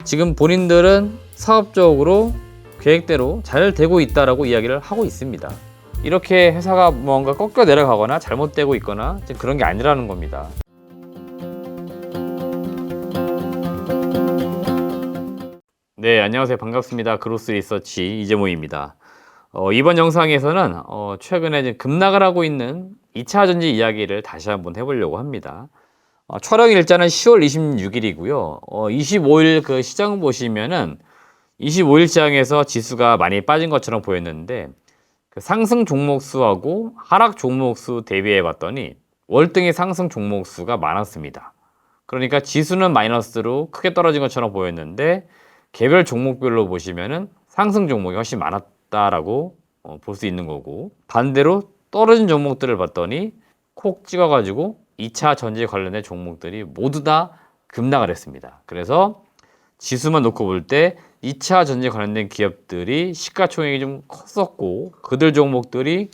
지금 본인들은 사업적으로 계획대로 잘 되고 있다라고 이야기를 하고 있습니다. 이렇게 회사가 뭔가 꺾여 내려가거나 잘못되고 있거나 그런 게 아니라는 겁니다. 네, 안녕하세요. 반갑습니다. 그로스 리서치 이재모입니다. 이번 영상에서는 최근에 급락을 하고 있는 2차 전지 이야기를 다시 한번 해보려고 합니다. 촬영 일자는 10월 26일이고요. 25일 그 시장 보시면은 25일 시장에서 지수가 많이 빠진 것처럼 보였는데 그 상승 종목 수하고 하락 종목 수 대비해 봤더니 월등히 상승 종목 수가 많았습니다. 그러니까 지수는 마이너스로 크게 떨어진 것처럼 보였는데 개별 종목별로 보시면은 상승 종목이 훨씬 많았다라고 볼 수 있는 거고, 반대로 떨어진 종목들을 봤더니 콕 찍어가지고 2차 전지 관련된 종목들이 모두 다 급락을 했습니다. 그래서 지수만 놓고 볼 때 2차 전지 관련된 기업들이 시가총액이 좀 컸었고, 그들 종목들이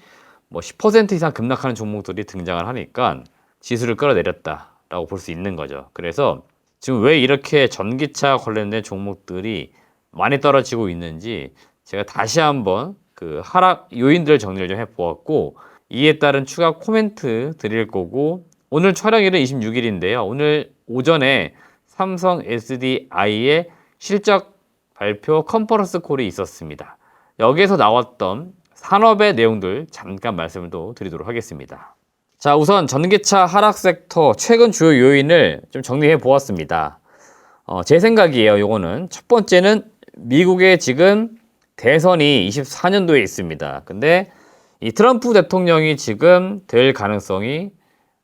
뭐 10% 이상 급락하는 종목들이 등장을 하니까 지수를 끌어내렸다라고 볼 수 있는 거죠. 그래서 지금 왜 이렇게 전기차 관련된 종목들이 많이 떨어지고 있는지 제가 다시 한번 그 하락 요인들 정리를 좀 해보았고, 이에 따른 추가 코멘트 드릴 거고, 오늘 촬영일은 26일인데요. 오늘 오전에 삼성 SDI의 실적 발표 컨퍼런스 콜이 있었습니다. 여기에서 나왔던 산업의 내용들 잠깐 말씀을 또 드리도록 하겠습니다. 자, 우선 전기차 하락 섹터 최근 주요 요인을 좀 정리해 보았습니다. 제 생각이에요. 요거는 첫 번째는 미국의 지금 대선이 24년도에 있습니다. 근데 이 트럼프 대통령이 지금 될 가능성이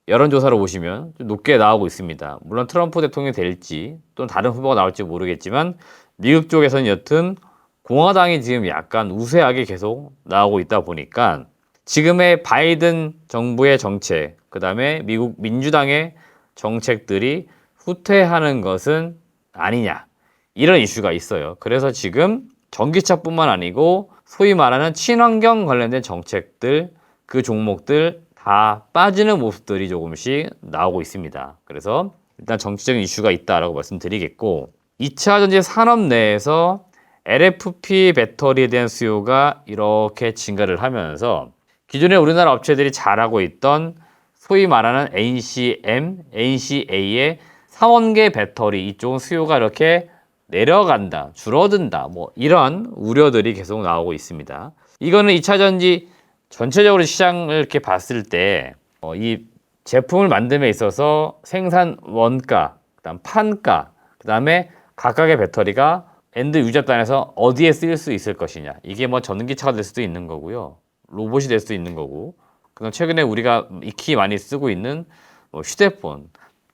여론조사로 보시면 좀 높게 나오고 있습니다. 물론 트럼프 대통령이 될지 또는 다른 후보가 나올지 모르겠지만 미국 쪽에서는 여튼 공화당이 지금 약간 우세하게 계속 나오고 있다 보니까 지금의 바이든 정부의 정책, 그 다음에 미국 민주당의 정책들이 후퇴하는 것은 아니냐, 이런 이슈가 있어요. 그래서 지금 전기차뿐만 아니고 소위 말하는 친환경 관련된 정책들, 그 종목들 다 빠지는 모습들이 조금씩 나오고 있습니다. 그래서 일단 정치적인 이슈가 있다라고 말씀드리겠고, 2차 전지 산업 내에서 LFP 배터리에 대한 수요가 이렇게 증가를 하면서 기존에 우리나라 업체들이 잘하고 있던 소위 말하는 NCM, NCA의 상원계 배터리 이쪽은 수요가 이렇게 내려간다, 줄어든다, 뭐 이런 우려들이 계속 나오고 있습니다. 이거는 2차 전지 전체적으로 시장을 이렇게 봤을 때 이 제품을 만듦에 있어서 생산 원가, 그다음 판가, 그다음에 각각의 배터리가 엔드 유저 단에서 어디에 쓰일 수 있을 것이냐. 이게 뭐 전기차가 될 수도 있는 거고요. 로봇이 될 수도 있는 거고. 그다음 최근에 우리가 익히 많이 쓰고 있는 뭐 휴대폰,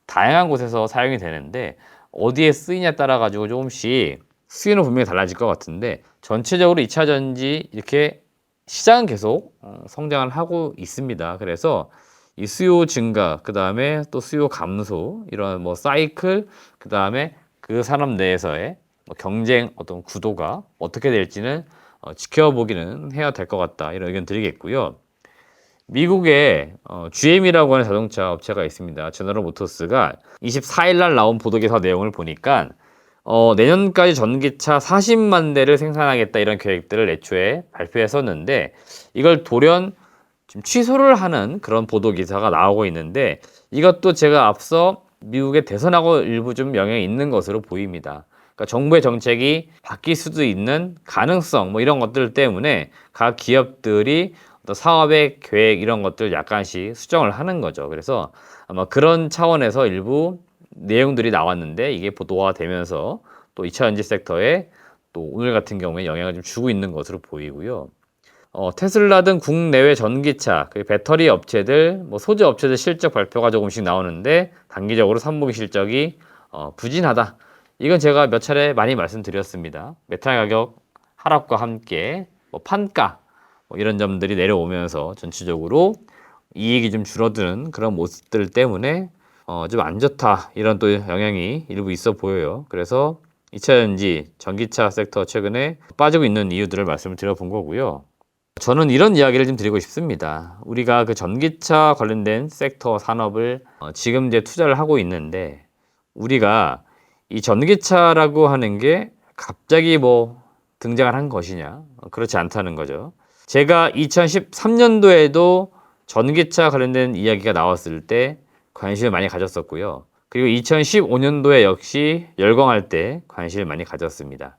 다양한 곳에서 사용이 되는데 어디에 쓰이냐에 따라 가지고 조금씩 수요는 분명히 달라질 것 같은데, 전체적으로 2차 전지 이렇게 시장은 계속 성장을 하고 있습니다. 그래서 이 수요 증가, 그 다음에 또 수요 감소, 이런 뭐 사이클, 그 다음에 그 산업 내에서의 경쟁 어떤 구도가 어떻게 될지는 지켜보기는 해야 될 것 같다, 이런 의견 드리겠고요. 미국의 GM이라고 하는 자동차 업체가 있습니다. 제너럴 모터스가 24일 날 나온 보도기사 내용을 보니까 내년까지 전기차 40만 대를 생산하겠다, 이런 계획들을 애초에 발표했었는데 이걸 돌연 지금 취소를 하는 그런 보도기사가 나오고 있는데, 이것도 제가 앞서 미국의 대선하고 일부 좀 영향이 있는 것으로 보입니다. 그러니까 정부의 정책이 바뀔 수도 있는 가능성, 뭐 이런 것들 때문에 각 기업들이 또 사업의 계획 이런 것들 약간씩 수정을 하는 거죠. 그래서 아마 그런 차원에서 일부 내용들이 나왔는데 이게 보도가 되면서 또 2차 전지 섹터에 또 오늘 같은 경우에 영향을 좀 주고 있는 것으로 보이고요. 테슬라 등 국내외 전기차, 그 배터리 업체들, 뭐 소재 업체들 실적 발표가 조금씩 나오는데 단기적으로 3분기 실적이 부진하다. 이건 제가 몇 차례 많이 말씀드렸습니다. 메탈 가격 하락과 함께 뭐 판가 뭐 이런 점들이 내려오면서 전체적으로 이익이 좀 줄어드는 그런 모습들 때문에 좀 안 좋다, 이런 또 영향이 일부 있어 보여요. 그래서 2차 전지 전기차 섹터 최근에 빠지고 있는 이유들을 말씀을 드려본 거고요. 저는 이런 이야기를 좀 드리고 싶습니다. 우리가 그 전기차 관련된 섹터 산업을 지금 이제 투자를 하고 있는데, 우리가 이 전기차라고 하는 게 갑자기 뭐 등장을 한 것이냐? 그렇지 않다는 거죠. 제가 2013년도에도 전기차 관련된 이야기가 나왔을 때 관심을 많이 가졌었고요. 그리고 2015년도에 역시 열광할 때 관심을 많이 가졌습니다.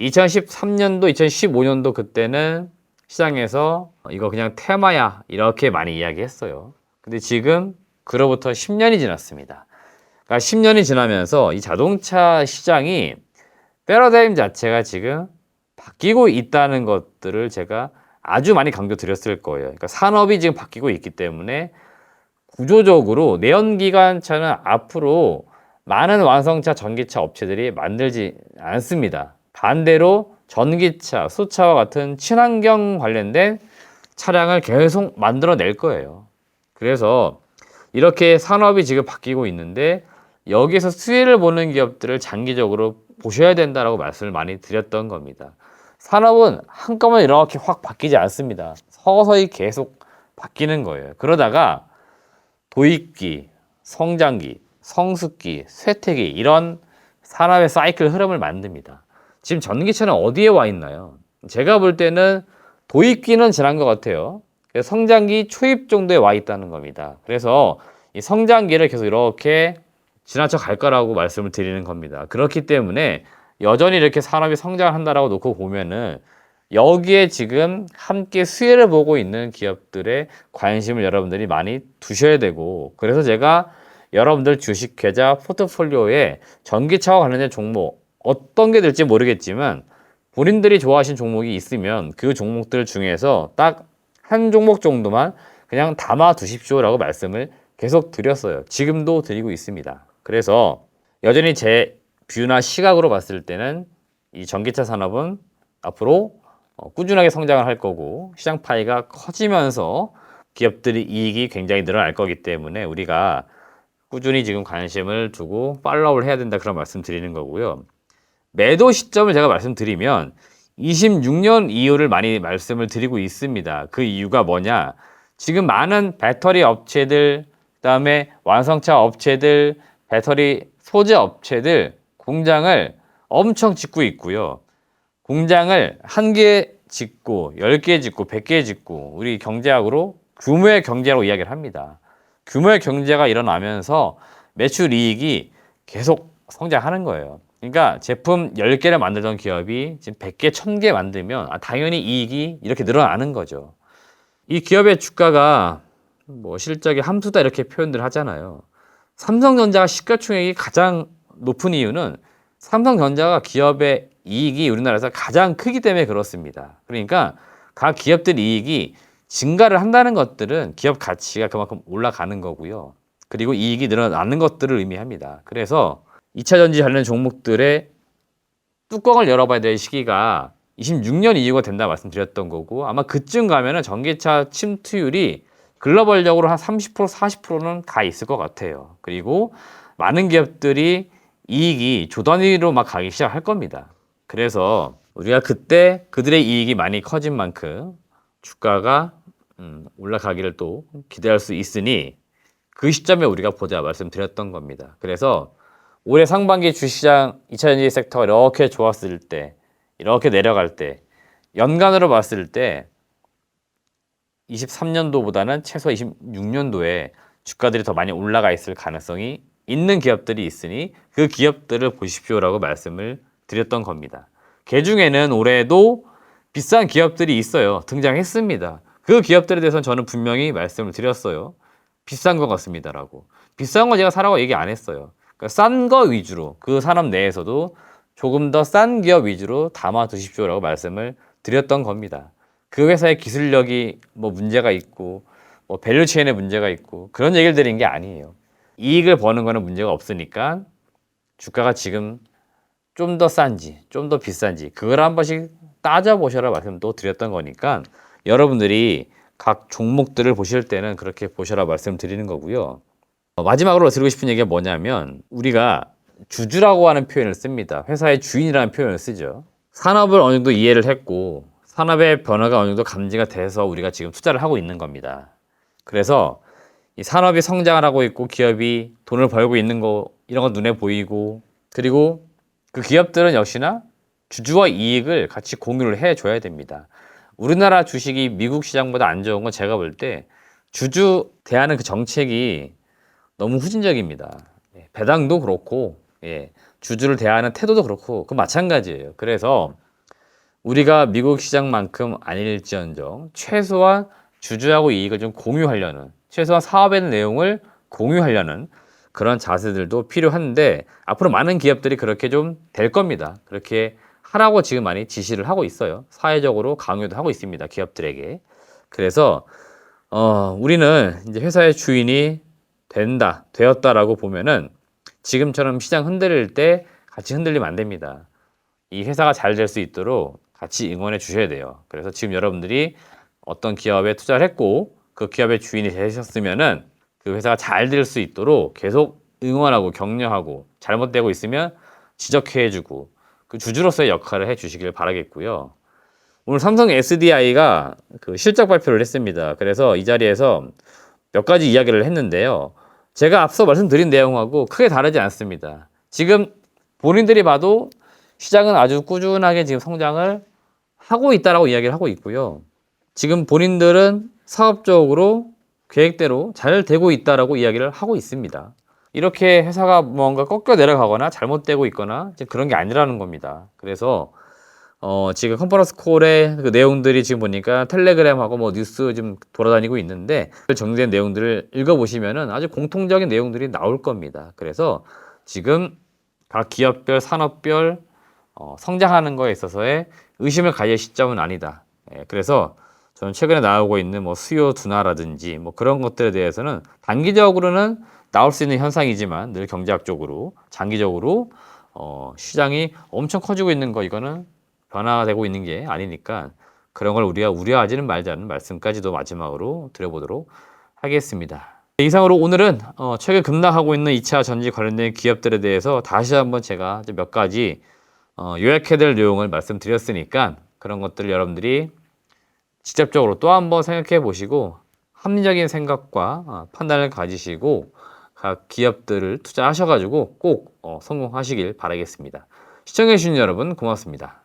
2013년도, 2015년도 그때는 시장에서 이거 그냥 테마야 이렇게 많이 이야기했어요. 근데 지금 그로부터 10년이 지났습니다. 그러니까 10년이 지나면서 이 자동차 시장이 패러다임 자체가 지금 바뀌고 있다는 것들을 제가 아주 많이 강조드렸을 거예요. 그러니까 산업이 지금 바뀌고 있기 때문에 구조적으로 내연기관차는 앞으로 많은 완성차, 전기차 업체들이 만들지 않습니다. 반대로 전기차, 수차와 같은 친환경 관련된 차량을 계속 만들어낼 거예요. 그래서 이렇게 산업이 지금 바뀌고 있는데 여기에서 수혜를 보는 기업들을 장기적으로 보셔야 된다라고 말씀을 많이 드렸던 겁니다. 산업은 한꺼번에 이렇게 확 바뀌지 않습니다. 서서히 계속 바뀌는 거예요. 그러다가 도입기, 성장기, 성숙기, 쇠퇴기 이런 산업의 사이클 흐름을 만듭니다. 지금 전기차는 어디에 와 있나요? 제가 볼 때는 도입기는 지난 것 같아요. 성장기 초입 정도에 와 있다는 겁니다. 그래서 이 성장기를 계속 이렇게 지나쳐 갈 거라고 말씀을 드리는 겁니다. 그렇기 때문에 여전히 이렇게 산업이 성장한다라고 놓고 보면은 여기에 지금 함께 수혜를 보고 있는 기업들의 관심을 여러분들이 많이 두셔야 되고, 그래서 제가 여러분들 주식 계좌 포트폴리오에 전기차와 관련된 종목 어떤 게 될지 모르겠지만 본인들이 좋아하시는 종목이 있으면 그 종목들 중에서 딱 한 종목 정도만 그냥 담아 두십시오라고 말씀을 계속 드렸어요. 지금도 드리고 있습니다. 그래서 여전히 제 뷰나 시각으로 봤을 때는 이 전기차 산업은 앞으로 꾸준하게 성장을 할 거고 시장 파이가 커지면서 기업들의 이익이 굉장히 늘어날 거기 때문에 우리가 꾸준히 지금 관심을 두고 팔로우를 해야 된다, 그런 말씀 드리는 거고요. 매도 시점을 제가 말씀드리면 26년 이후를 많이 말씀을 드리고 있습니다. 그 이유가 뭐냐? 지금 많은 배터리 업체들, 그다음에 완성차 업체들, 배터리 소재 업체들 공장을 엄청 짓고 있고요. 공장을 1개 짓고 10개 짓고 100개 짓고 우리 경제학으로 규모의 경제라고 이야기를 합니다. 규모의 경제가 일어나면서 매출 이익이 계속 성장하는 거예요. 그러니까 제품 10개를 만들던 기업이 지금 100개, 1000개 만들면 당연히 이익이 이렇게 늘어나는 거죠. 이 기업의 주가가 뭐 실적의 함수다 이렇게 표현들 하잖아요. 삼성전자가 시가총액이 가장 높은 이유는 삼성전자가 기업의 이익이 우리나라에서 가장 크기 때문에 그렇습니다. 그러니까 각 기업들 이익이 증가를 한다는 것들은 기업 가치가 그만큼 올라가는 거고요. 그리고 이익이 늘어나는 것들을 의미합니다. 그래서 2차전지 관련 종목들의 뚜껑을 열어봐야 될 시기가 26년 이후가 된다 말씀드렸던 거고, 아마 그쯤 가면은 전기차 침투율이 글로벌적으로 한 30%, 40%는 가 있을 것 같아요. 그리고 많은 기업들이 이익이 조 단위로 막 가기 시작할 겁니다. 그래서 우리가 그때 그들의 이익이 많이 커진 만큼 주가가 올라가기를 또 기대할 수 있으니 그 시점에 우리가 보자 말씀드렸던 겁니다. 그래서 올해 상반기 주시장 2차전지 섹터가 이렇게 좋았을 때, 이렇게 내려갈 때, 연간으로 봤을 때 23년도보다는 최소 26년도에 주가들이 더 많이 올라가 있을 가능성이 있는 기업들이 있으니 그 기업들을 보십시오라고 말씀을 드렸던 겁니다. 그 중에는 올해도 비싼 기업들이 있어요. 등장했습니다. 그 기업들에 대해서는 저는 분명히 말씀을 드렸어요. 비싼 것 같습니다라고. 비싼 거 제가 사라고 얘기 안 했어요. 그러니까 싼 거 위주로, 그 산업 내에서도 조금 더 싼 기업 위주로 담아 두십시오라고 말씀을 드렸던 겁니다. 그 회사의 기술력이 뭐 문제가 있고 뭐 밸류체인에 문제가 있고 그런 얘기를 드린 게 아니에요. 이익을 버는 거는 문제가 없으니까 주가가 지금 좀 더 싼지 좀 더 비싼지 그걸 한 번씩 따져보셔라 말씀 또 드렸던 거니까 여러분들이 각 종목들을 보실 때는 그렇게 보셔라 말씀 드리는 거고요. 마지막으로 드리고 싶은 얘기가 뭐냐면 우리가 주주라고 하는 표현을 씁니다. 회사의 주인이라는 표현을 쓰죠. 산업을 어느 정도 이해를 했고 산업의 변화가 어느 정도 감지가 돼서 우리가 지금 투자를 하고 있는 겁니다. 그래서 이 산업이 성장을 하고 있고 기업이 돈을 벌고 있는 거 이런 거 눈에 보이고 그리고 그 기업들은 역시나 주주와 이익을 같이 공유를 해줘야 됩니다. 우리나라 주식이 미국 시장보다 안 좋은 건 제가 볼 때 주주 대하는 그 정책이 너무 후진적입니다. 배당도 그렇고, 주주를 대하는 태도도 그렇고, 그 마찬가지예요. 그래서 우리가 미국 시장만큼 아닐지언정 최소한 주주하고 이익을 좀 공유하려는, 최소한 사업의 내용을 공유하려는 그런 자세들도 필요한데, 앞으로 많은 기업들이 그렇게 좀 될 겁니다. 그렇게 하라고 지금 많이 지시를 하고 있어요. 사회적으로 강요도 하고 있습니다. 기업들에게. 그래서 우리는 이제 회사의 주인이 되었다라고 보면은 지금처럼 시장 흔들릴 때 같이 흔들리면 안 됩니다. 이 회사가 잘 될 수 있도록 같이 응원해 주셔야 돼요. 그래서 지금 여러분들이 어떤 기업에 투자를 했고 그 기업의 주인이 되셨으면은 그 회사가 잘 될 수 있도록 계속 응원하고 격려하고 잘못되고 있으면 지적해주고 그 주주로서의 역할을 해주시길 바라겠고요. 오늘 삼성 SDI가 그 실적 발표를 했습니다. 그래서 이 자리에서 몇 가지 이야기를 했는데요. 제가 앞서 말씀드린 내용하고 크게 다르지 않습니다. 지금 본인들이 봐도 시장은 아주 꾸준하게 지금 성장을 하고 있다라고 이야기를 하고 있고요. 지금 본인들은 사업적으로 계획대로 잘 되고 있다라고 이야기를 하고 있습니다. 이렇게 회사가 뭔가 꺾여 내려가거나 잘못되고 있거나 그런 게 아니라는 겁니다. 그래서 지금 컨퍼런스 콜의 그 내용들이 지금 보니까 텔레그램하고 뭐 뉴스 좀 돌아다니고 있는데 정리된 내용들을 읽어보시면은 아주 공통적인 내용들이 나올 겁니다. 그래서 지금 각 기업별, 산업별 성장하는 거에 있어서의 의심을 가질 시점은 아니다. 그래서 저는 최근에 나오고 있는 뭐 수요 둔화라든지 뭐 그런 것들에 대해서는 단기적으로는 나올 수 있는 현상이지만 늘 경제학적으로 장기적으로 시장이 엄청 커지고 있는 거 이거는 변화되고 있는 게 아니니까 그런 걸 우리가 우려하지는 말자는 말씀까지도 마지막으로 드려보도록 하겠습니다. 이상으로 오늘은 최근 급락하고 있는 2차 전지 관련된 기업들에 대해서 다시 한번 제가 몇 가지 요약해야 될 내용을 말씀드렸으니까 그런 것들을 여러분들이 직접적으로 또 한번 생각해 보시고 합리적인 생각과 판단을 가지시고 각 기업들을 투자하셔가지고 꼭 성공하시길 바라겠습니다. 시청해주신 여러분 고맙습니다.